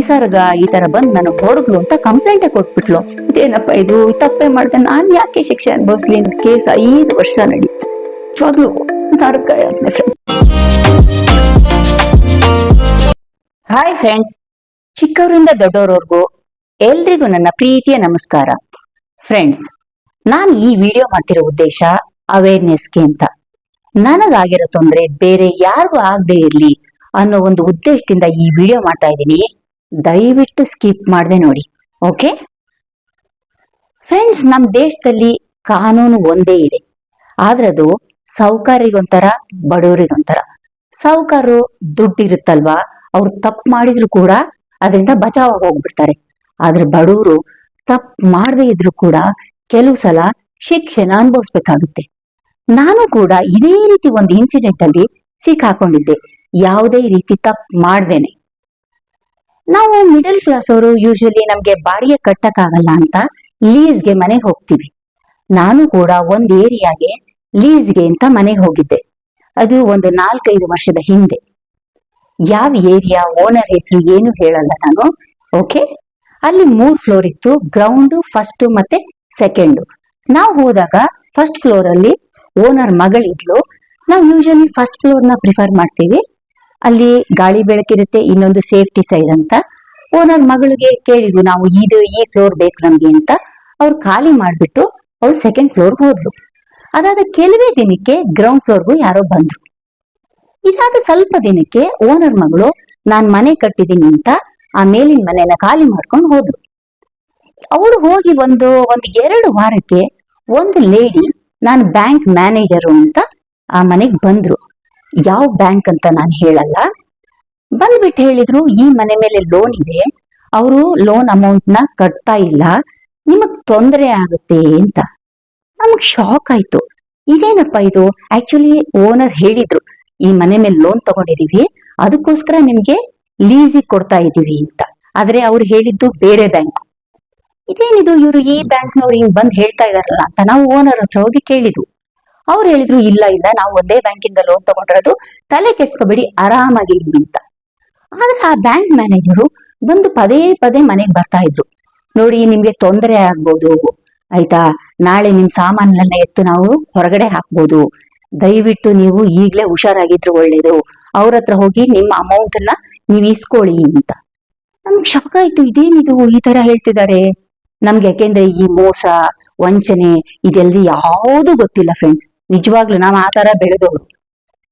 ನಿಸರ್ಗ ಈ ತರ ಬಂದ್ ನಾನು ಹೊಡೆದ್ಲು ಅಂತ ಕಂಪ್ಲೇಂಟ್ ಕೊಟ್ಬಿಟ್ಲು. ಇದೇನಪ್ಪ ಇದು, ತಪ್ಪೆ ಮಾಡ್ದೆ, ನಾನ್ ಯಾಕೆ ಶಿಕ್ಷೆ ಅನುಭವಿಸ್ಲಿ ಅಂತ ಕೇಸ್ 5 ವರ್ಷ ನಡೀತು. ನಿಜವಾಗ್ಲೂ ನರಕ. ಹಾಯ್ ಫ್ರೆಂಡ್ಸ್, ಚಿಕ್ಕವರಿಂದ ದೊಡ್ಡವರವರೆಗೂ ಎಲ್ರಿಗೂ ನನ್ನ ಪ್ರೀತಿಯ ನಮಸ್ಕಾರ. ಫ್ರೆಂಡ್ಸ್, ನಾನು ಈ ವಿಡಿಯೋ ಮಾಡ್ತಿರೋ ಉದ್ದೇಶ ಅವೇರ್ನೆಸ್ಗೆ ಅಂತ. ನನಗಾಗಿರೋ ತೊಂದ್ರೆ ಬೇರೆ ಯಾರಿಗೂ ಆಗದೆ ಇರ್ಲಿ ಅನ್ನೋ ಒಂದು ಉದ್ದೇಶದಿಂದ ಈ ವಿಡಿಯೋ ಮಾಡ್ತಾ ಇದ್ದೀನಿ. ದಯವಿಟ್ಟು ಸ್ಕಿಪ್ ಮಾಡದೆ ನೋಡಿ, ಓಕೆ ಫ್ರೆಂಡ್ಸ್. ನಮ್ಮ ದೇಶದಲ್ಲಿ ಕಾನೂನು ಒಂದೇ ಇದೆ, ಆದ್ರೆ ಅದು ಸಾಹುಕಾರಿಗೊಂಥರ, ಬಡವರಿಗೊಂಥರ. ಸಾಹುಕಾರರು ದುಡ್ಡಿರುತ್ತಲ್ವಾ, ಅವ್ರು ತಪ್ಪು ಮಾಡಿದ್ರು ಕೂಡ ಅದರಿಂದ ಬಚಾವ್ ಹೋಗ್ಬಿಡ್ತಾರೆ. ಆದ್ರೆ ಬಡವರು ತಪ್ಪು ಮಾಡದೇ ಇದ್ರು ಕೂಡ ಕೆಲವು ಸಲ ಶಿಕ್ಷೆನ ಅನುಭವಿಸ್ಬೇಕಾಗುತ್ತೆ. ನಾನು ಕೂಡ ಇದೇ ರೀತಿ ಒಂದು ಇನ್ಸಿಡೆಂಟ್ ಅಲ್ಲಿ ಸಿಕ್ಕಾಕೊಂಡಿದ್ದೆ, ಯಾವುದೇ ರೀತಿ ತಪ್ಪು ಮಾಡ್ದೇನೆ. ನಾವು ಮಿಡಲ್ ಕ್ಲಾಸ್ ಅವರು ಯೂಶಲಿ ನಮ್ಗೆ ಬಾಡಿಗೆ ಕಟ್ಟಕ್ಕಾಗಲ್ಲ ಅಂತ ಲೀಸ್ಗೆ ಮನೆಗೆ ಹೋಗ್ತೀವಿ. ನಾನು ಕೂಡ ಒಂದ್ ಏರಿಯಾಗೆ ಲೀಸ್ಗೆ ಅಂತ ಮನೆಗೆ ಹೋಗಿದ್ದೆ. ಅದು ಒಂದು 4-5 ವರ್ಷದ ಹಿಂದೆ. ಯಾವ ಏರಿಯಾ, ಓನರ್ ಹೆಸರು ಏನು ಹೇಳಲ್ಲ ನಾನು, ಓಕೆ. ಅಲ್ಲಿ 3 ಫ್ಲೋರ್ ಇತ್ತು, ಗ್ರೌಂಡ್, ಫಸ್ಟ್ ಮತ್ತೆ ಸೆಕೆಂಡ್. ನಾವು ಹೋದಾಗ ಫಸ್ಟ್ ಫ್ಲೋರ್ ಅಲ್ಲಿ ಓನರ್ ಮಗಳಿದ್ಲು. ನಾವು ಯೂಶಲಿ ಫಸ್ಟ್ ಫ್ಲೋರ್ ನ ಪ್ರಿಫರ್ ಮಾಡ್ತೀವಿ, ಅಲ್ಲಿ ಗಾಳಿ ಬೆಳಕಿರುತ್ತೆ, ಇನ್ನೊಂದು ಸೇಫ್ಟಿ ಸೈಡ್ ಅಂತ. ಓನರ್ ಮಗಳಿಗೆ ಕೇಳಿದ್ವು ನಾವು, ಈ ಫ್ಲೋರ್ ಬೇಕು ನಮ್ಗೆ ಅಂತ. ಅವ್ರು ಖಾಲಿ ಮಾಡ್ಬಿಟ್ಟು ಅವ್ರು ಸೆಕೆಂಡ್ ಫ್ಲೋರ್ ಹೋದ್ರು. ಅದಾದ ಕೆಲವೇ ದಿನಕ್ಕೆ ಗ್ರೌಂಡ್ ಫ್ಲೋರ್ಗೂ ಯಾರೋ ಬಂದ್ರು. ಇದಾದ ಸ್ವಲ್ಪ ದಿನಕ್ಕೆ ಓನರ್ ಮಗಳು ನಾನ್ ಮನೆ ಕಟ್ಟಿದೀನಿ ಅಂತ ಆ ಮೇಲಿನ ಮನೆನ ಖಾಲಿ ಮಾಡ್ಕೊಂಡು ಹೋದ್ರು. ಅವಳು ಹೋಗಿ ಒಂದು 2 ವಾರಕ್ಕೆ ಒಂದು ಲೇಡಿ, ನಾನು ಬ್ಯಾಂಕ್ ಮ್ಯಾನೇಜರು ಅಂತ ಆ ಮನೆಗ್ ಬಂದ್ರು. ಯಾವ ಬ್ಯಾಂಕ್ ಅಂತ ನಾನು ಹೇಳಲ್ಲ. ಬಂದ್ಬಿಟ್ಟು ಹೇಳಿದ್ರು, ಈ ಮನೆ ಮೇಲೆ ಲೋನ್ ಇದೆ, ಅವರು ಲೋನ್ ಅಮೌಂಟ್ ನ ಕಟ್ತಾ ಇಲ್ಲ, ನಿಮಗ್ ತೊಂದರೆ ಆಗುತ್ತೆ ಅಂತ. ನಮಗ್ ಶಾಕ್ ಆಯ್ತು, ಇದೇನಪ್ಪ ಇದು. ಆಕ್ಚುಲಿ ಓನರ್ ಹೇಳಿದ್ರು, ಈ ಮನೆ ಮೇಲೆ ಲೋನ್ ತಗೊಂಡಿದೀವಿ, ಅದಕ್ಕೋಸ್ಕರ ನಿಮ್ಗೆ ಲೀಸಿಗೆ ಕೊಡ್ತಾ ಇದೀವಿ ಅಂತ. ಆದ್ರೆ ಅವ್ರು ಹೇಳಿದ್ದು ಬೇರೆ ಬ್ಯಾಂಕ್. ಇದೇನಿದು, ಇವ್ರು ಈ ಬ್ಯಾಂಕ್ನವ್ರು ಹಿಂಗ್ ಬಂದ್ ಹೇಳ್ತಾ ಇದಾರಲ್ಲ ಅಂತ ನಾವು ಓನರ್ ಹತ್ರ ಹೋಗಿ ಕೇಳಿದ್ವು. ಅವ್ರು ಹೇಳಿದ್ರು, ಇಲ್ಲ ನಾವು ಒಂದೇ ಬ್ಯಾಂಕಿಂದ ಲೋನ್ ತಗೊಂಡಿರೋದು, ತಲೆ ಕೆಡ್ಸ್ಕೊಬೇಡಿ, ಆರಾಮಾಗಿರಿ ಅಂತ. ಆದ್ರೆ ಆ ಬ್ಯಾಂಕ್ ಮ್ಯಾನೇಜರು ಬಂದು ಪದೇ ಪದೇ ಮನೆಗೆ ಬರ್ತಾ ಇದ್ರು. ನೋಡಿ, ನಿಮ್ಗೆ ತೊಂದರೆ ಆಗ್ಬೋದು ಆಯ್ತಾ, ನಾಳೆ ನಿಮ್ ಸಾಮಾನೆಲ್ಲ ಎತ್ತು ನಾವು ಹೊರಗಡೆ ಹಾಕ್ಬೋದು, ದಯವಿಟ್ಟು ನೀವು ಈಗ್ಲೇ ಹುಷಾರಾಗಿದ್ರು ಒಳ್ಳೇದು, ಅವ್ರ ಹತ್ರ ಹೋಗಿ ನಿಮ್ಮ ಅಮೌಂಟ್ ನ ನೀವ್ ಇಸ್ಕೊಳ್ಳಿ ಅಂತ. ನಮ್ಗೆ ಶಾಕ್ ಆಯ್ತು, ಇದೇನಿದು ಈ ತರ ಹೇಳ್ತಿದ್ದಾರೆ ನಮ್ಗೆ. ಯಾಕೆಂದ್ರೆ ಈ ಮೋಸ, ವಂಚನೆ ಇದೆಲ್ಲ ಯಾವುದು ಗೊತ್ತಿಲ್ಲ ಫ್ರೆಂಡ್ಸ್. ನಿಜವಾಗ್ಲು ನಾವ್ ಆ ತರ ಬೆಳೆದವರು.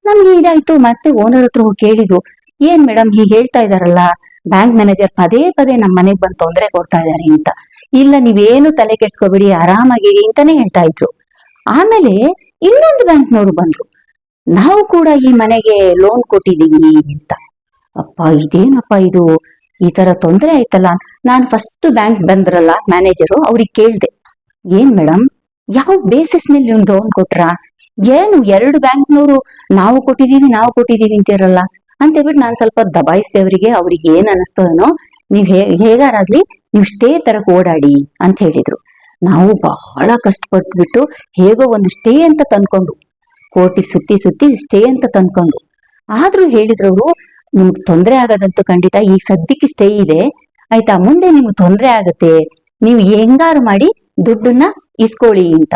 ನಮ್ಗೆ ಇದಾಯ್ತು. ಮತ್ತೆ ಓನರ್ ಹತ್ರ ಹೋಗಿ ಕೇಳಿದ್ರು, ಏನ್ ಮೇಡಮ್ ಹೀಗೆ ಹೇಳ್ತಾ ಇದಾರಲ್ಲ, ಬ್ಯಾಂಕ್ ಮ್ಯಾನೇಜರ್ ಪದೇ ಪದೇ ನಮ್ ಮನೆಗ್ ಬಂದು ತೊಂದರೆ ಕೊಡ್ತಾ ಇದಾರೆ ಅಂತ. ಇಲ್ಲ, ನೀವೇನು ತಲೆ ಕೆಡ್ಸ್ಕೊಬೇಡಿ, ಆರಾಮಾಗಿರಿ ಅಂತಾನೆ ಹೇಳ್ತಾ ಇದ್ರು. ಆಮೇಲೆ ಇನ್ನೊಂದು ಬ್ಯಾಂಕ್ನವ್ರು ಬಂದ್ರು, ನಾವು ಕೂಡ ಈ ಮನೆಗೆ ಲೋನ್ ಕೊಟ್ಟಿದೀವಿ ಅಂತ. ಅಪ್ಪ, ಇದೇನಪ್ಪ ಇದು, ಈ ತರ ತೊಂದರೆ ಆಯ್ತಲ್ಲ. ನಾನು ಫಸ್ಟ್ ಬ್ಯಾಂಕ್ ಬಂದ್ರಲ್ಲ ಮ್ಯಾನೇಜರು, ಅವ್ರಿಗೆ ಕೇಳ್ದೆ, ಏನ್ ಮೇಡಮ್, ಯಾವ ಬೇಸಿಸ್ ಮೇಲೆ ನೀವು ಲೋನ್ ಕೊಟ್ರ, ಏನು 2 ಬ್ಯಾಂಕ್ನವರು ನಾವು ಕೊಟ್ಟಿದೀವಿ ಅಂತಿರಲ್ಲ ಅಂತ ಹೇಳ್ಬಿಟ್ಟು ನಾನು ಸ್ವಲ್ಪ ದಬಾಯಿಸ್ದೆ ಅವರಿಗೆ. ಅವ್ರಿಗೆ ಏನ್ ಅನಿಸ್ತೋ ಏನೋ, ನೀವ್ ಹೇಗಾರಾಗ್ಲಿ ನೀವು ಸ್ಟೇ ತರಕ್ ಓಡಾಡಿ ಅಂತ ಹೇಳಿದ್ರು. ನಾವು ಬಹಳ ಕಷ್ಟಪಟ್ಬಿಟ್ಟು ಹೇಗೋ ಒಂದು ಸ್ಟೇ ಅಂತ ತಂದ್ಕೊಂಡು, ಕೋರ್ಟಿಗೆ ಸುತ್ತಿ ಸ್ಟೇ ಅಂತ ತಂದ್ಕೊಂಡು, ಆದ್ರೂ ಹೇಳಿದ್ರವ್ರು, ನಿಮ್ಗೆ ತೊಂದರೆ ಆಗೋದಂತೂ ಖಂಡಿತ, ಈಗ ಸದ್ಯಕ್ಕೆ ಸ್ಟೇ ಇದೆ ಆಯ್ತಾ, ಮುಂದೆ ನಿಮ್ಗೆ ತೊಂದರೆ ಆಗತ್ತೆ, ನೀವು ಹೆಂಗಾರು ಮಾಡಿ ದುಡ್ಡನ್ನ ಇಸ್ಕೊಳ್ಳಿ ಅಂತ.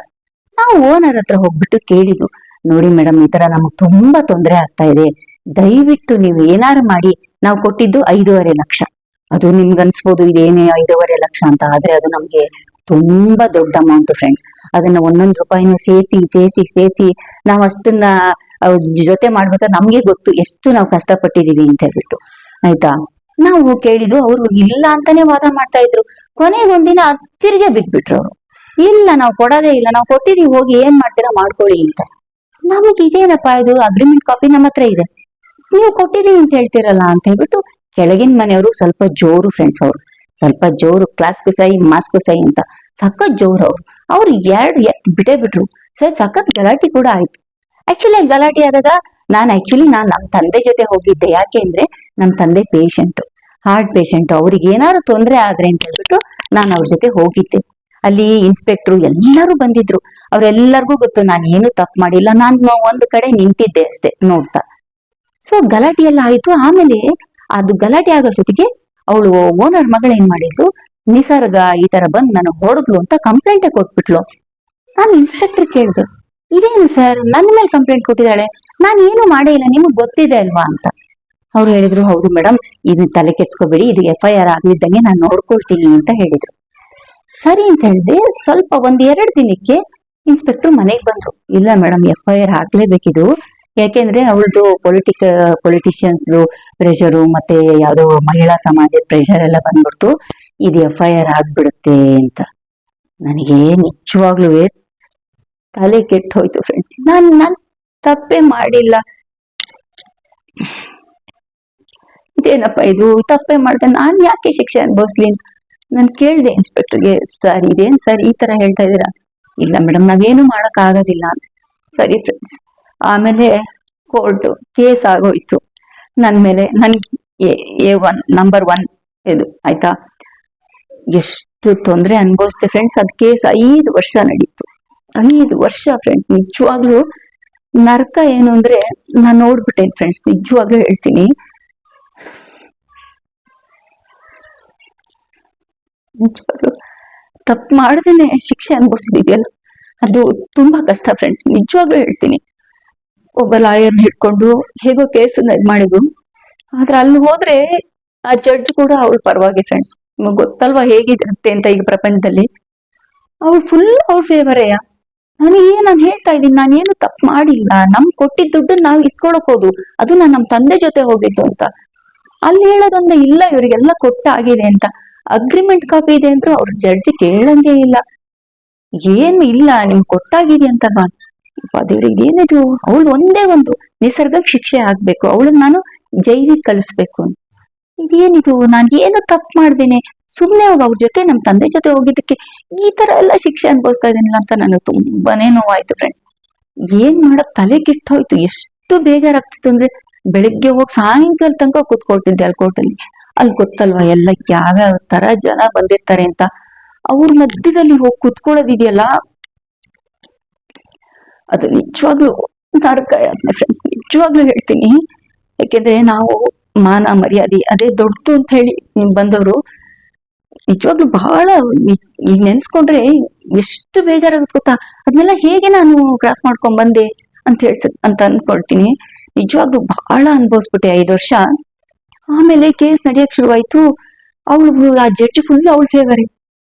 ನಾವು ಓನರ್ ಹತ್ರ ಹೋಗ್ಬಿಟ್ಟು ಕೇಳಿದ್ವು, ನೋಡಿ ಮೇಡಮ್, ಈ ತರ ನಮಗ್ ತುಂಬಾ ತೊಂದರೆ ಆಗ್ತಾ ಇದೆ, ದಯವಿಟ್ಟು ನೀವು ಏನಾರು ಮಾಡಿ. ನಾವು ಕೊಟ್ಟಿದ್ದು 5.5 ಲಕ್ಷ. ಅದು ನಿಮ್ಗೆ ಅನ್ಸ್ಬೋದು ಇದೇನೇ 5.5 ಲಕ್ಷ ಅಂತ, ಆದ್ರೆ ಅದು ನಮ್ಗೆ ತುಂಬಾ ದೊಡ್ಡ ಅಮೌಂಟ್ ಫ್ರೆಂಡ್ಸ್. ಅದನ್ನ ಒಂದೊಂದು ರೂಪಾಯಿನೂ ಸೇರಿಸಿ ನಾವು ಅಷ್ಟನ್ನ ಜೊತೆ ಮಾಡ್ಬೇಕಾದ್ರೆ ನಮ್ಗೆ ಗೊತ್ತು ಎಷ್ಟು ನಾವು ಕಷ್ಟಪಟ್ಟಿದೀವಿ ಅಂತ ಹೇಳ್ಬಿಟ್ಟು ಆಯ್ತಾ. ನಾವು ಕೇಳಿದ್ದು, ಅವ್ರು ಇಲ್ಲ ಅಂತಾನೆ ವಾದ ಮಾಡ್ತಾ ಇದ್ರು. ಕೊನೆಗೊಂದಿನ ತಿರ್ಗೆ ಬಿದ್ಬಿಟ್ರು ಅವರು, ಇಲ್ಲ ನಾವು ಕೊಡೋದೇ ಇಲ್ಲ, ನಾವು ಕೊಟ್ಟಿದೀವಿ, ಹೋಗಿ ಏನ್ ಮಾಡ್ತೀರಾ ಮಾಡ್ಕೊಳ್ಳಿ ಅಂತ. ನಮಗೆ ಇದೇನಪ್ಪ ಇದು, ಅಗ್ರಿಮೆಂಟ್ ಕಾಪಿ ನಮ್ಮ ಹತ್ರ ಇದೆ, ನೀವು ಕೊಟ್ಟಿದೀವಿ ಅಂತ ಹೇಳ್ತಿರಲ್ಲ ಅಂತ ಹೇಳ್ಬಿಟ್ಟು ಕೆಳಗಿನ ಮನೆಯವರು ಸ್ವಲ್ಪ ಜೋರು ಫ್ರೆಂಡ್ಸ್. ಅವ್ರು ಸ್ವಲ್ಪ ಜೋರು, ಕ್ಲಾಸ್ಗೂ ಸೈ ಮಾಸ್ಗೂ ಸೈ ಅಂತ ಸಖತ್ ಜೋರು. ಅವ್ರು 2 ಬಿಟ್ಟೇ ಬಿಟ್ರು. ಸರಿ, ಸಖತ್ ಗಲಾಟೆ ಕೂಡ ಆಯ್ತು. ಆಕ್ಚುಲಿ ಗಲಾಟೆ ಆದಾಗ ನಾನು ನಮ್ಮ ತಂದೆ ಜೊತೆ ಹೋಗಿದ್ದೆ. ಯಾಕೆ ಅಂದ್ರೆ ನಮ್ಮ ತಂದೆ ಹಾರ್ಟ್ ಪೇಷಂಟ್, ಅವ್ರಿಗೆ ಏನಾದ್ರು ತೊಂದರೆ ಆದ್ರೆ ಅಂತ ಹೇಳ್ಬಿಟ್ಟು ನಾನು ಅವ್ರ ಜೊತೆ ಹೋಗಿದ್ದೆ. ಅಲ್ಲಿ ಇನ್ಸ್ಪೆಕ್ಟ್ರು ಎಲ್ಲರೂ ಬಂದಿದ್ರು. ಅವ್ರೆಲ್ಲರಿಗೂ ಗೊತ್ತು ನಾನು ಏನು ತಪ್ಪು ಮಾಡಿಲ್ಲ, ನಾನು ಒಂದು ಕಡೆ ನಿಂತಿದ್ದೆ ಅಷ್ಟೇ ನೋಡ್ತಾ. ಸೊ ಗಲಾಟೆ ಎಲ್ಲ ಆಯ್ತು. ಆಮೇಲೆ ಅದು ಗಲಾಟೆ ಆಗೋ ಜೊತೆಗೆ ಅವಳು ಓನರ್ ಮಗಳು ಏನ್ ಮಾಡಿದ್ಲು, ನಿಸರ್ಗ ಈ ತರ ಬಂದ್ ನನಗೆ ಹೊಡೆದ್ಲು ಅಂತ ಕಂಪ್ಲೇಂಟೇ ಕೊಟ್ಬಿಟ್ಲು. ನಾನು ಇನ್ಸ್ಪೆಕ್ಟರ್ ಕೇಳಿದ್ರು, ಇದೇನು ಸರ್ ನನ್ನ ಮೇಲೆ ಕಂಪ್ಲೇಂಟ್ ಕೊಟ್ಟಿದ್ದಾಳೆ, ನಾನು ಏನು ಮಾಡೇ ಇಲ್ಲ, ನಿಮಗ್ ಗೊತ್ತಿದೆ ಅಲ್ವಾ ಅಂತ. ಅವ್ರು ಹೇಳಿದ್ರು, ಹೌದು ಮೇಡಮ್, ಇದನ್ನ ತಲೆ ಕೆಡ್ಸ್ಕೋಬೇಡಿ, ಇದು FIR ಆಗಿದ್ದಂಗೆ ನಾನು ನೋಡ್ಕೊಳ್ತೀನಿ ಅಂತ ಹೇಳಿದ್ರು. ಸರಿ ಅಂತ ಹೇಳಿದೆ. ಸ್ವಲ್ಪ ಒಂದ್ 2 ದಿನಕ್ಕೆ ಇನ್ಸ್ಪೆಕ್ಟರ್ ಮನೆಗೆ ಬಂದ್ರು. ಇಲ್ಲ ಮೇಡಮ್, FIR ಆಗ್ಲೇಬೇಕಿದು, ಯಾಕೆಂದ್ರೆ ಅವಳದು ಪೊಲಿಟಿಷಿಯನ್ಸ್ ಪ್ರೆಷರು ಮತ್ತೆ ಯಾವ್ದೋ ಮಹಿಳಾ ಸಮಾಜದ ಪ್ರೆಷರ್ ಎಲ್ಲ ಬಂದ್ಬಿಡ್ತು, ಇದು FIR ಆಗ್ಬಿಡುತ್ತೆ ಅಂತ. ನನಗೆ ನಿಜವಾಗ್ಲೂ ತಲೆ ಕೆಟ್ಟು ಹೋಯ್ತು ಫ್ರೆಂಡ್ಸ್. ನಾನ್ ತಪ್ಪೇ ಮಾಡಿಲ್ಲ, ಇದೇನಪ್ಪ ಇದು, ತಪ್ಪೇ ಮಾಡಿದೆ, ನಾನ್ ಯಾಕೆ ಶಿಕ್ಷೆ ಅನುಭವಿಸ್ಲಿ ಅಂತ ನಾನು ಕೇಳಿದೆ ಇನ್ಸ್ಪೆಕ್ಟರ್ಗೆ. ಸರ್ ಇದೇನ್ ಸರ್ ಈ ತರ ಹೇಳ್ತಾ ಇದ್ದೀರಾ? ಇಲ್ಲ ಮೇಡಮ್, ನಾವೇನು ಮಾಡಕ್ ಆಗೋದಿಲ್ಲ. ಸರಿ ಫ್ರೆಂಡ್ಸ್, ಆಮೇಲೆ ಕೋರ್ಟ್ ಕೇಸ್ ಆಗೋಯ್ತು ನನ್ ಮೇಲೆ. ನಂಬರ್ 1 ಇದು ಆಯ್ತಾ. ಎಷ್ಟು ತೊಂದರೆ ಅನ್ಭವಿಸ್ತೆ ಫ್ರೆಂಡ್ಸ್. ಅದ್ ಕೇಸ್ 5 ವರ್ಷ ನಡೀತು. 5 ವರ್ಷ ಫ್ರೆಂಡ್ಸ್. ನಿಜವಾಗ್ಲೂ ನರಕ ಏನು ಅಂದ್ರೆ ನಾನ್ ನೋಡ್ಬಿಟ್ಟೇನೆ ಫ್ರೆಂಡ್ಸ್, ನಿಜವಾಗ್ಲೂ ಹೇಳ್ತೀನಿ. ನಿಜವಾಗ್ಲೂ ತಪ್ಪು ಮಾಡದೇನೆ ಶಿಕ್ಷೆ ಅನುಭವಿಸಿದೆಯಲ್ಲ, ಅದು ತುಂಬಾ ಕಷ್ಟ ಫ್ರೆಂಡ್ಸ್. ನಿಜವಾಗ್ಲೂ ಹೇಳ್ತೀನಿ. ಒಬ್ಬ ಲಾಯರ್ ಹಿಡ್ಕೊಂಡು ಹೇಗೋ ಕೇಸ್ ಮಾಡಿದ್ರು. ಆದ್ರೆ ಅಲ್ಲಿ ಹೋದ್ರೆ ಆ ಜಡ್ಜ್ ಕೂಡ ಅವ್ರ ಪರವಾಗಿ ಫ್ರೆಂಡ್ಸ್. ನಿಮಗ್ ಗೊತ್ತಲ್ವಾ ಹೇಗಿರುತ್ತೆ ಅಂತ ಈಗ ಪ್ರಪಂಚದಲ್ಲಿ. ಅವ್ಳು ಫುಲ್ ಅವ್ರ ಫೇವರೇಯ. ನಾನು ಹೇಳ್ತಾ ಇದ್ದೀನಿ, ನಾನೇನು ತಪ್ಪು ಮಾಡಿಲ್ಲ, ನಮ್ ಕೊಟ್ಟಿದ್ದ ದುಡ್ಡು ನಾವ್ ಇಸ್ಕೊಳಕ್ ಹೋದು, ಅದು ನಾನ್ ನಮ್ ತಂದೆ ಜೊತೆ ಹೋಗಿದ್ದು ಅಂತ. ಅಲ್ಲಿ ಹೇಳೋದೊಂದ, ಇಲ್ಲ ಇವ್ರಿಗೆಲ್ಲ ಕೊಟ್ಟಾಗಿದೆ ಅಂತ. ಅಗ್ರಿಮೆಂಟ್ ಕಾಪಿ ಇದೆ ಅಂದ್ರೂ ಅವ್ರ ಜಡ್ಜ್ ಕೇಳಂಗೆ ಇಲ್ಲ, ಏನು ಇಲ್ಲ ನಿಮ್ಗೆ ಕೊಟ್ಟಾಗಿದೆ ಅಂತ. ದೇವ್ರಿಗೆ ಏನಿದು, ಅವಳು ಒಂದೇ ಒಂದು ನಿಸರ್ಗಕ್ಕೆ ಶಿಕ್ಷೆ ಆಗ್ಬೇಕು, ಅವಳನ್ನ ನಾನು ಜೈಲಿಗೆ ಕಳಿಸ್ಬೇಕು ಅಂತ. ಇದೇನಿದು, ನಾನ್ ಏನು ತಪ್ಪು ಮಾಡ್ದೇನೆ, ಸುಮ್ನೆ ಹೋಗ ಅವ್ರ ಜೊತೆ ನಮ್ ತಂದೆ ಜೊತೆ ಹೋಗಿದ್ದಕ್ಕೆ ಈ ತರ ಎಲ್ಲ ಶಿಕ್ಷೆ ಅನ್ಭವಿಸ್ತಾ ಇದೀನಿಲ್ಲ ಅಂತ ನನಗೆ ತುಂಬಾನೇ ನೋವಾಯ್ತು ಫ್ರೆಂಡ್ಸ್. ಏನ್ ಮಾಡಕ್ ತಲೆ ಕೆಟ್ಟೋಯ್ತು. ಎಷ್ಟು ಬೇಜಾರಾಗ್ತಿತ್ತು ಅಂದ್ರೆ, ಬೆಳಿಗ್ಗೆ ಹೋಗಿ ಸಾಯಂಕಾಲ ತನಕ ಕೂತ್ಕೊಳ್ತಿದ್ದೆ ಅಲ್ಲಿ ಕೋರ್ಟಲ್ಲಿ. ಅಲ್ಲಿ ಗೊತ್ತಲ್ವಾ ಎಲ್ಲ ಯಾವ್ಯಾವ ತರ ಜನ ಬಂದಿರ್ತಾರೆ ಅಂತ. ಅವ್ರ ಮಧ್ಯದಲ್ಲಿ ಹೋಗಿ ಕೂತ್ಕೊಳ್ಳೋದಿದೆಯಲ್ಲ, ಅದು ನಿಜವಾಗ್ಲೂ ನರಕ ಫ್ರೆಂಡ್ಸ್. ನಿಜವಾಗ್ಲೂ ಹೇಳ್ತೀನಿ. ಯಾಕೆಂದ್ರೆ ನಾವು ಮಾನ ಮರ್ಯಾದೆ ಅದೇ ದೊಡ್ಡದು ಅಂತ ಹೇಳಿ ಬಂದವರು ನಿಜವಾಗ್ಲೂ ಬಹಳ ಈಗ ನೆನ್ಸ್ಕೊಂಡ್ರೆ ಎಷ್ಟು ಬೇಜಾರಾಗುತ್ತೆ ಗೊತ್ತಾ. ಅದನ್ನೆಲ್ಲ ಹೇಗೆ ನಾನು ಕ್ರಾಸ್ ಮಾಡ್ಕೊಂಡ್ ಬಂದೆ ಅಂತ ಅನ್ಕೊಳ್ತೀನಿ. ನಿಜವಾಗ್ಲೂ ಬಹಳ ಅನ್ಭವಿಸ್ಬಿಟ್ಟೆ 5 ವರ್ಷ. ಆಮೇಲೆ ಕೇಸ್ ನಡೆಯಕ್ ಶುರುವಾಯ್ತು. ಅವಳು ಆ ಜಡ್ಜ್ ಫುಲ್ ಅವಳ ಫೇವರೇ.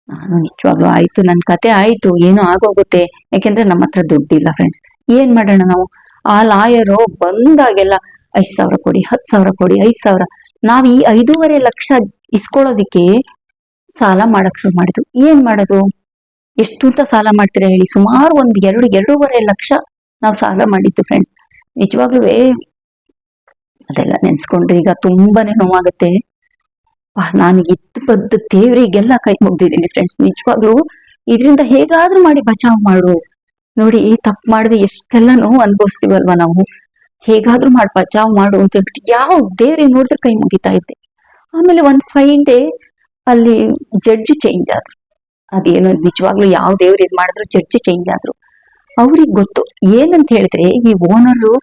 ನಾನು ನಿಜವಾಗ್ಲೂ ಆಯ್ತು, ನನ್ ಕತೆ ಆಯ್ತು, ಏನೋ ಆಗೋಗುತ್ತೆ. ಯಾಕೆಂದ್ರೆ ನಮ್ಮ ಹತ್ರ ದುಡ್ಡಿಲ್ಲ ಫ್ರೆಂಡ್ಸ್. ಏನ್ ಮಾಡೋಣ ನಾವು. ಆ ಲಾಯರು ಬಂದಾಗೆಲ್ಲ 5,000 ಕೊಡಿ, 10,000 ಕೊಡಿ, 5,000. ನಾವ್ ಈ 5.5 ಲಕ್ಷ ಇಸ್ಕೊಳ್ಳೋದಿಕ್ಕೆ ಸಾಲ ಮಾಡಕ್ ಶುರು ಮಾಡಿದ್ವು. ಏನ್ ಮಾಡೋದು, ಎಷ್ಟು ಅಂತ ಸಾಲ ಮಾಡ್ತೀರಾ ಹೇಳಿ. ಸುಮಾರು 2.5 ಲಕ್ಷ ನಾವು ಸಾಲ ಮಾಡಿದ್ದು ಫ್ರೆಂಡ್ಸ್. ನಿಜವಾಗ್ಲೂ ಅದೆಲ್ಲ ನೆನ್ಸ್ಕೊಂಡ್ರೆ ಈಗ ತುಂಬಾನೇ ನೋವಾಗುತ್ತೆ. ನಾನು ಇದ್ದು ಬದ್ದು ದೇವ್ರಿಗೆಲ್ಲ ಕೈ ಮುಗ್ದಿದ್ದೀನಿ ಫ್ರೆಂಡ್ಸ್. ನಿಜವಾಗ್ಲೂ ಇದರಿಂದ ಹೇಗಾದ್ರೂ ಮಾಡಿ ಬಚಾವ್ ಮಾಡು. ನೋಡಿ, ತಪ್ಪು ಮಾಡಿದ್ರೆ ಎಷ್ಟೆಲ್ಲ ನೋವು ಅನ್ಭವಿಸ್ತೀವಲ್ವಾ ನಾವು. ಹೇಗಾದ್ರೂ ಮಾಡಿ ಬಚಾವ್ ಮಾಡು ಅಂತ ಹೇಳ್ಬಿಟ್ಟು ಯಾವ ದೇವ್ರಿಗೆ ನೋಡಿದ್ರೆ ಕೈ ಮುಗಿತಾ ಇದ್ದೆ. ಆಮೇಲೆ ಒಂದು ಫೈನ್ ಡೇ ಅಲ್ಲಿ ಜಡ್ಜ್ ಚೇಂಜ್ ಆದ್ರು. ಅದೇನು ನಿಜವಾಗ್ಲೂ ಯಾವ ದೇವ್ರು ಇದ್ ಮಾಡಿದ್ರು ಜಡ್ಜ್ ಚೇಂಜ್ ಆದ್ರು. ಅವ್ರಿಗೆ ಗೊತ್ತು ಏನಂತ ಹೇಳಿದ್ರೆ, ಈ ಓನರು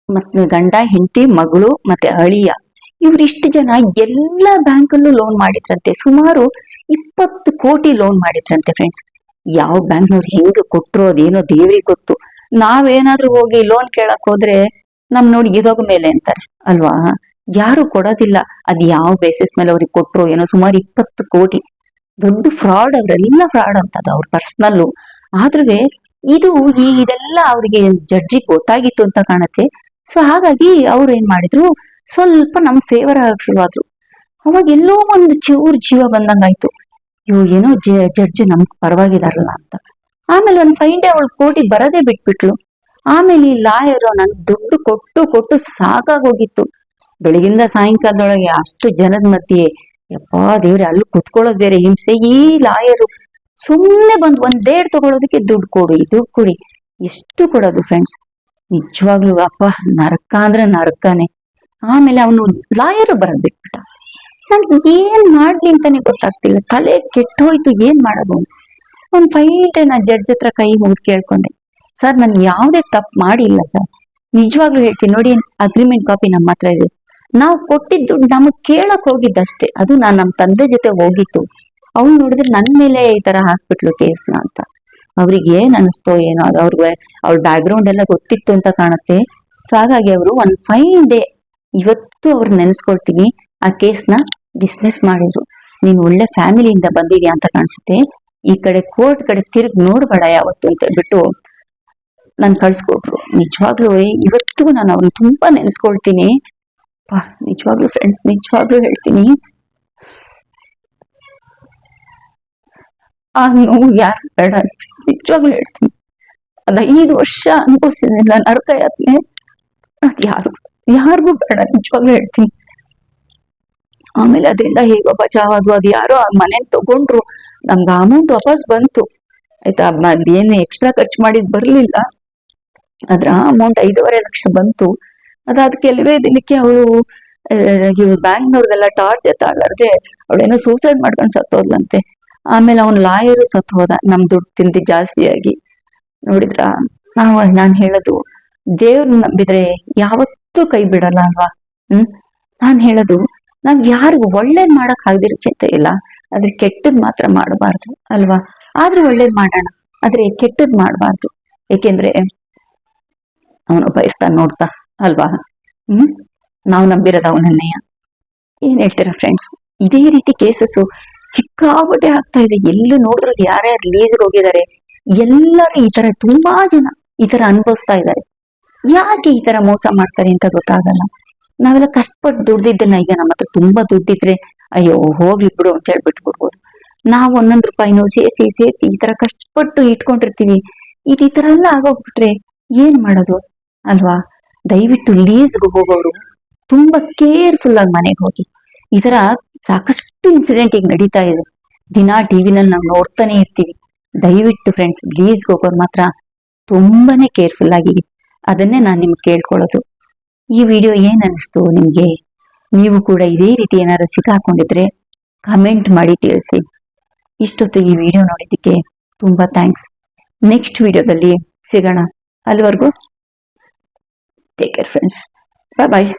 ಮತ್ತೆ ಗಂಡ ಹೆಂಡತಿ ಮಗಳು ಮತ್ತೆ ಅಳಿಯ ಇವ್ರಿಷ್ಟು ಜನ ಎಲ್ಲ ಬ್ಯಾಂಕಲ್ಲೂ ಲೋನ್ ಮಾಡಿದ್ರಂತೆ. ಸುಮಾರು 20 ಕೋಟಿ ಲೋನ್ ಮಾಡಿದ್ರಂತೆ ಫ್ರೆಂಡ್ಸ್. ಯಾವ ಬ್ಯಾಂಕ್ನವ್ರು ಹೆಂಗ್ ಕೊಟ್ರು ಅದೇನೋ ದೇವ್ರಿಗೆ ಗೊತ್ತು. ನಾವೇನಾದ್ರೂ ಹೋಗಿ ಲೋನ್ ಕೇಳಕ್ ಹೋದ್ರೆ ನಮ್ ನೋಡಿ ಇದೋಗ ಮೇಲೆ ಅಂತಾರೆ ಅಲ್ವಾ. ಯಾರು ಕೊಡೋದಿಲ್ಲ. ಅದ್ ಯಾವ ಬೇಸಿಸ್ ಮೇಲೆ ಅವ್ರಿಗೆ ಕೊಟ್ರು ಏನೋ. ಸುಮಾರು 20 ಕೋಟಿ ದೊಡ್ಡ ಫ್ರಾಡ್. ಅವ್ರೆಲ್ಲ ಫ್ರಾಡ್ ಅಂತದ ಅವ್ರ ಪರ್ಸನಲ್ಲು. ಆದ್ರೆ ಇದೆಲ್ಲ ಅವ್ರಿಗೆ ಜಡ್ಜಿಗೆ ಗೊತ್ತಾಗಿತ್ತು ಅಂತ ಕಾಣತ್ತೆ. ಸೊ ಹಾಗಾಗಿ ಅವ್ರು ಏನ್ ಮಾಡಿದ್ರು, ಸ್ವಲ್ಪ ನಮ್ ಫೇವರ್ ಆಗಕ್ ಶುರುವಾದ್ರು. ಅವಾಗ ಎಲ್ಲೋ ಒಂದು ಚೂರ್ ಜೀವ ಬಂದಂಗಾಯ್ತು. ಏನೋ ಜಡ್ಜ್ ನಮ್ಗ್ ಪರವಾಗಿದಾರಲ್ಲ ಅಂತ. ಆಮೇಲೆ ಒಂದ್ ಫೈನ್ ಡೇ ಅವಳು ಕೋರ್ಟಿಗೆ ಬರೋದೇ ಬಿಟ್ಬಿಟ್ಲು. ಆಮೇಲೆ ಈ ಲಾಯರ್ ನನ್ ದುಡ್ಡು ಕೊಟ್ಟು ಸಾಕಾಗೋಗಿತ್ತು. ಬೆಳಗಿಂದ ಸಾಯಂಕಾಲದೊಳಗೆ ಅಷ್ಟು ಜನದ ಮಧ್ಯೆ ಯಪ್ಪಾ ದೇವ್ರೆ, ಅಲ್ಲಿ ಕುತ್ಕೊಳ್ಳೋದ್ ಬೇರೆ ಹಿಂಸೆ. ಈ ಲಾಯರು ಸುಮ್ನೆ ಬಂದ್ 1 ಡೇಟ್ ತಗೊಳೋದಕ್ಕೆ ದುಡ್ಡು ಕೊಡಿ. ಎಷ್ಟು ಕೊಡೋದು ಫ್ರೆಂಡ್ಸ್. ನಿಜವಾಗ್ಲೂ ಅಪ್ಪ, ನರಕ ಅಂದ್ರೆ ನರಕನೇ. ಆಮೇಲೆ ಅವನು ಲಾಯರ್ ಬರೋದ್ ಬಿಟ್ಬಿಟ್ಟ. ನನ್ಗೆ ಏನ್ ಮಾಡ್ಲಿ ಅಂತಾನೆ ಗೊತ್ತಾಗ್ತಿಲ್ಲ. ತಲೆ ಕೆಟ್ಟೋಯ್ತು, ಏನ್ ಮಾಡೋದು. ಒಂದ್ ಫೈಟ್ ನಾ ಜಡ್ಜ್ ಹತ್ರ ಕೈ ಮುಗಿದು ಕೇಳ್ಕೊಂಡೆ, ಸರ್ ನಾನು ಯಾವ್ದೇ ತಪ್ಪು ಮಾಡಿಲ್ಲ ಸರ್, ನಿಜವಾಗ್ಲೂ ಹೇಳ್ತೀನಿ ನೋಡಿ, ಅಗ್ರಿಮೆಂಟ್ ಕಾಪಿ ನಮ್ಮ ಹತ್ರ ಇದೆ, ನಾವು ಕೊಟ್ಟಿದ್ದು ನಮಗ್ ಕೇಳಕ್ ಹೋಗಿದ್ದಷ್ಟೇ. ಅದು ನಾನ್ ನಮ್ ತಂದೆ ಜೊತೆ ಹೋಗಿತ್ತು. ಅವ್ಳು ನೋಡಿದ್ರೆ ನನ್ ಮೇಲೆ ಈ ತರ ಹಾಕ್ಬಿಟ್ಲು ಕೇಸ್ನ ಅಂತ. ಅವ್ರಿಗೆ ಏನ್ ಅನಿಸ್ತೋ ಏನೋ, ಅದು ಅವ್ರಿಗೆ ಅವ್ಳ ಬ್ಯಾಕ್ ಗ್ರೌಂಡ್ ಎಲ್ಲ ಗೊತ್ತಿತ್ತು ಅಂತ ಕಾಣುತ್ತೆ. ಸೊ ಹಾಗಾಗಿ ಅವರು ಒಂದ್ ಫೈನ್ ಡೇ ಇವತ್ತು ಅವ್ರು ನೆನ್ಸ್ಕೊಳ್ತೀನಿ, ಆ ಕೇಸ್ನ ಡಿಸ್ಮಿಸ್ ಮಾಡಿದ್ರು. ನೀನ್ ಒಳ್ಳೆ ಫ್ಯಾಮಿಲಿಯಿಂದ ಬಂದಿದ್ಯಾ ಅಂತ ಕಾಣಿಸುತ್ತೆ, ಈ ಕಡೆ ಕೋರ್ಟ್ ಕಡೆ ತಿರುಗಿ ನೋಡ್ಬೇಡ ಯಾವತ್ತು ಅಂತ ಹೇಳ್ಬಿಟ್ಟು ನನ್ ಕಳ್ಸ್ಕೊಟ್ರು. ನಿಜವಾಗ್ಲೂ ಇವತ್ತಿಗೂ ನಾನು ಅವ್ರನ್ನ ತುಂಬಾ ನೆನ್ಸ್ಕೊಳ್ತೀನಿ. ನಿಜವಾಗ್ಲೂ ಫ್ರೆಂಡ್ಸ್, ನಿಜವಾಗ್ಲೂ ಹೇಳ್ತೀನಿ, ಆ ನೋವು ಯಾರು ಬೇಡ, ನಿಜವಾಗ್ಲೂ ಹೇಳ್ತೀನಿ. ಅದ್ 5 ವರ್ಷ ಅನುಭವಿಸಿದ್ನಿಲ್ಲ ನರಕ ಯಾತನೆ, ಅದ್ ಯಾರಿಗೂ ಬೇಡ, ನಿಜವಾಗ್ಲೂ ಹೇಳ್ತೀನಿ. ಆಮೇಲೆ ಅದರಿಂದ ಹೇಗೋ ಬಚಾವಾದ್ವು. ಅದು ಯಾರೋ ಆ ಮನೆ ತಗೊಂಡ್ರು, ನಮ್ಗೆ ಅಮೌಂಟ್ ವಾಪಸ್ ಬಂತು ಆಯ್ತಾ. ಏನು ಎಕ್ಸ್ಟ್ರಾ ಖರ್ಚು ಮಾಡಿದ್ ಬರ್ಲಿಲ್ಲ, ಅದ್ರ ಅಮೌಂಟ್ 5.5 ಲಕ್ಷ ಬಂತು. ಅದಾದ ಕೆಲವೇ ದಿನಕ್ಕೆ ಅವಳು ಬ್ಯಾಂಕ್ನವ್ರಿಗೆಲ್ಲ ಟಾರ್ಚರ್ ತಾಳರ್ದೆ ಅವಳೇನೋ ಸೂಸೈಡ್ ಮಾಡ್ಕೊಂಡು ಸತ್ತೋದ್ಲಂತೆ. ಆಮೇಲೆ ಅವನ್ ಲಾಯರು ಸತ್ ಹೋದ, ನಮ್ ದುಡ್ಡು ತಿಂದಿ ಜಾಸ್ತಿಯಾಗಿ. ನೋಡಿದ್ರ, ನಾನ್ ಹೇಳೋದು, ದೇವ್ರನ್ನ ನಂಬಿದ್ರೆ ಯಾವತ್ತೂ ಕೈ ಬಿಡಲ್ಲ ಅಲ್ವಾ. ನಾನ್ ಹೇಳೋದು, ನಾವ್ ಯಾರಿಗೂ ಒಳ್ಳೇದ್ ಮಾಡಕ್ ಆಗದಿರೋ ಚಿಂತೆ ಇಲ್ಲ, ಆದ್ರೆ ಕೆಟ್ಟದ್ ಮಾತ್ರ ಮಾಡಬಾರ್ದು ಅಲ್ವಾ. ಆದ್ರೂ ಒಳ್ಳೇದ್ ಮಾಡೋಣ, ಆದ್ರೆ ಕೆಟ್ಟದ್ ಮಾಡಬಾರ್ದು. ಏಕೆಂದ್ರೆ ಅವನು ಬಯಸ್ತಾನ ನೋಡ್ತಾ ಅಲ್ವಾ. ನಾವು ನಂಬಿರೋದು ಅವನನ್ನೆಯ. ಏನ್ ಹೇಳ್ತೀರಾ ಫ್ರೆಂಡ್ಸ್? ಇದೇ ರೀತಿ ಕೇಸಸ್ ಸಿಕ್ಕಾಪಟ್ಟೆ ಆಗ್ತಾ ಇದೆ. ಎಲ್ಲೂ ನೋಡಿದ್ರು ಯಾರ್ಯಾರು ಲೀಸ್ಗೆ ಹೋಗಿದ್ದಾರೆ, ಎಲ್ಲರೂ ಈ ತರ ತುಂಬಾ ಜನ ಈ ತರ ಅನುಭವಿಸ್ತಾ ಇದ್ದಾರೆ. ಯಾಕೆ ಈ ತರ ಮೋಸ ಮಾಡ್ತಾರೆ ಅಂತ ಗೊತ್ತಾಗಲ್ಲ. ನಾವೆಲ್ಲ ಕಷ್ಟಪಟ್ಟು ದುಡ್ದಿದ್ದನ್ನ, ಈಗ ನಮ್ಮ ಹತ್ರ ತುಂಬಾ ದುಡ್ಡಿದ್ರೆ ಅಯ್ಯೋ ಹೋಗ್ಲಿ ಬಿಡು ಅಂತ ಹೇಳ್ಬಿಟ್ಬಿಡ್ಬೋದು. ನಾವು 1 ರೂಪಾಯಿನೂ ಸೇರಿಸಿ ಈ ತರ ಕಷ್ಟಪಟ್ಟು ಇಟ್ಕೊಂಡಿರ್ತೀವಿ. ಈ ತರ ಎಲ್ಲ ಆಗೋಗ್ಬಿಟ್ರೆ ಏನ್ ಮಾಡೋದು ಅಲ್ವಾ. ದಯವಿಟ್ಟು ಲೀಸ್ಗೆ ಹೋಗೋರು ತುಂಬಾ ಕೇರ್ಫುಲ್ ಆಗಿ ಮನೆಗೆ ಹೋಗಿ. ಈ ತರ ಸಾಕಷ್ಟು ಇನ್ಸಿಡೆಂಟ್ ಈಗ ನಡೀತಾ ಇದೆ, ದಿನಾ ಟಿವಿನಲ್ಲಿ ನಾವು ನೋಡ್ತಾನೆ ಇರ್ತೀವಿ. ದಯವಿಟ್ಟು ಫ್ರೆಂಡ್ಸ್, ಲೀಸ್ಗೆ ಹೋಗೋರು ಮಾತ್ರ ತುಂಬಾನೇ ಕೇರ್ಫುಲ್ ಆಗಿ. ಅದನ್ನೇ ನಾನು ನಿಮ್ಗೆ ಕೇಳ್ಕೊಳ್ಳೋದು. ಈ ವಿಡಿಯೋ ಏನ್ ಅನಿಸ್ತು ನಿಮ್ಗೆ? ನೀವು ಕೂಡ ಇದೇ ರೀತಿ ಏನಾದ್ರು ಸಿಕ್ಕಾಕೊಂಡಿದ್ರೆ ಕಮೆಂಟ್ ಮಾಡಿ ತಿಳಿಸಿ. ಇಷ್ಟೊತ್ತು ಈ ವಿಡಿಯೋ ನೋಡಿದ್ದಕ್ಕೆ ತುಂಬಾ ಥ್ಯಾಂಕ್ಸ್. ನೆಕ್ಸ್ಟ್ ವಿಡಿಯೋದಲ್ಲಿ ಸಿಗೋಣ. ಅಲ್ಲಿವರೆಗೂ ಟೇಕ್ ಕೇರ್ ಫ್ರೆಂಡ್ಸ್. ಬಾಯ್ ಬಾಯ್.